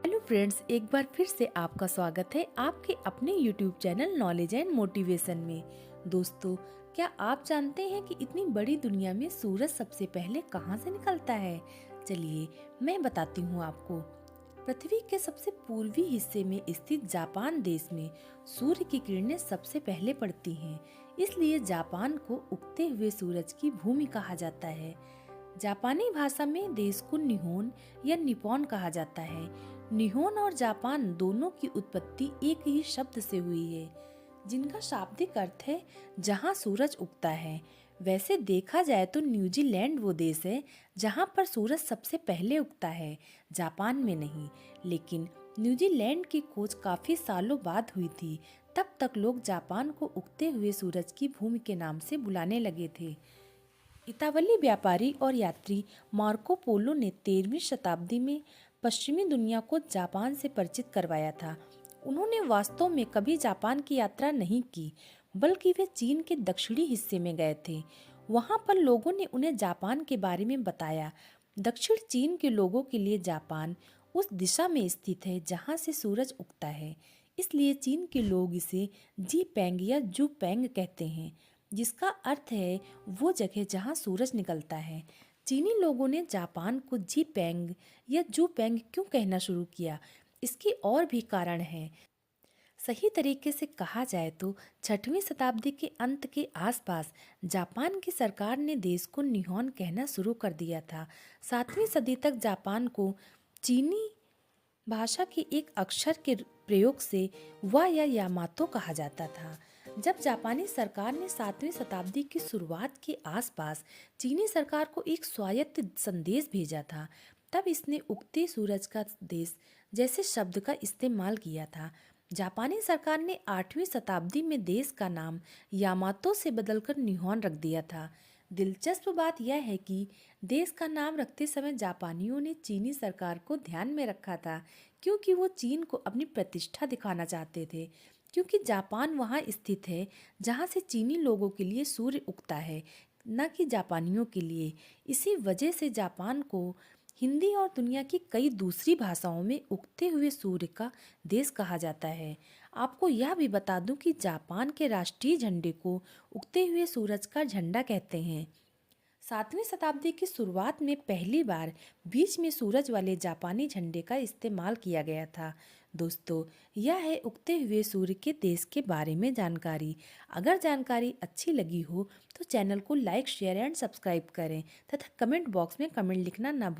Hello friends, एक बार फिर से आपका स्वागत है आपके अपने YouTube channel knowledge and motivation में। दोस्तों, क्या आप जानते हैं कि इतनी बड़ी दुनिया में सूरज सबसे पहले कहां से निकलता है? चलिए मैं बताती हूँ आपको। पृथ्वी के सबसे पूर्वी हिस्से में स्थित जापान देश में सूर्य की किरणें सबसे पहले पड़ती हैं। इसलिए जापान को उगते हुए सूरज की भूमि कहा जाता है। जापानी भाषा में देश को निहोन या निप्पॉन कहा जाता है। निहोन और जापान दोनों की उत्पत्ति एक ही शब्द से हुई है, जिनका शाब्दिक अर्थ है जहां सूरज उगता है। वैसे देखा जाए तो न्यूजीलैंड वो देश है जहां पर सूरज सबसे पहले उगता है, जापान में नहीं। लेकिन न्यूजीलैंड की खोज काफी सालों बाद हुई थी। तब तक लोग जापान को उगते हुए सूरज की भूमि के नाम से बुलाने लगे थे। इतावली व्यापारी और यात्री मार्को पोलो ने 13वीं शताब्दी में पश्चिमी दुनिया को जापान से परिचित करवाया था। उन्होंने वास्तव में कभी जापान की यात्रा नहीं की, बल्कि वे चीन के दक्षिणी हिस्से में गए थे। वहां पर लोगों ने उन्हें जापान के बारे में बताया। दक्षिण चीन के लोगों के लिए जापान उस दिशा में स्थित है जहां से सूरज उगता है। इसलिए चीन के लोग इसे जी पेंग या जू पेंग कहते हैं, जिसका अर्थ है वो जगह जहां सूरज निकलता है। चीनी लोगों ने जापान को जी पेंग या जू पेंग क्यों कहना शुरू किया, इसके और भी कारण हैं। सही तरीके से कहा जाए तो 6वीं शताब्दी के अंत के आसपास जापान की सरकार ने देश को निहोन कहना शुरू कर दिया था। 7वीं सदी तक जापान को चीनी भाषा के एक अक्षर के प्रयोग से वा या यामातो कहा जाता था। जब जापानी सरकार ने 7वीं शताब्दी की शुरुआत के आसपास चीनी सरकार को एक स्वायत्त संदेश भेजा था, तब इसने उगते सूरज का देश जैसे शब्द का इस्तेमाल किया था। जापानी सरकार ने 8वीं शताब्दी में देश का नाम यामातो से बदलकर निहोन रख दिया था। दिलचस्प बात यह है कि देश का नाम रखते समय जापानियों ने चीनी सरकार को ध्यान में रखा था, क्योंकि वो चीन को अपनी प्रतिष्ठा दिखाना चाहते थे। क्योंकि जापान वहाँ स्थित है जहाँ से चीनी लोगों के लिए सूर्य उगता है, न कि जापानियों के लिए। इसी वजह से जापान को हिंदी और दुनिया की कई दूसरी भाषाओं में उगते हुए सूर्य का देश कहा जाता है। आपको यह भी बता दूं कि जापान के राष्ट्रीय झंडे को उगते हुए सूरज का झंडा कहते हैं। 7वीं शताब्दी की शुरुआत में पहली बार बीच में सूरज वाले जापानी झंडे का इस्तेमाल किया गया था। दोस्तों, यह है उगते हुए सूर्य के देश के बारे में जानकारी। अगर जानकारी अच्छी लगी हो तो चैनल को लाइक, शेयर एंड सब्सक्राइब करें तथा कमेंट बॉक्स में कमेंट लिखना ना भूलें।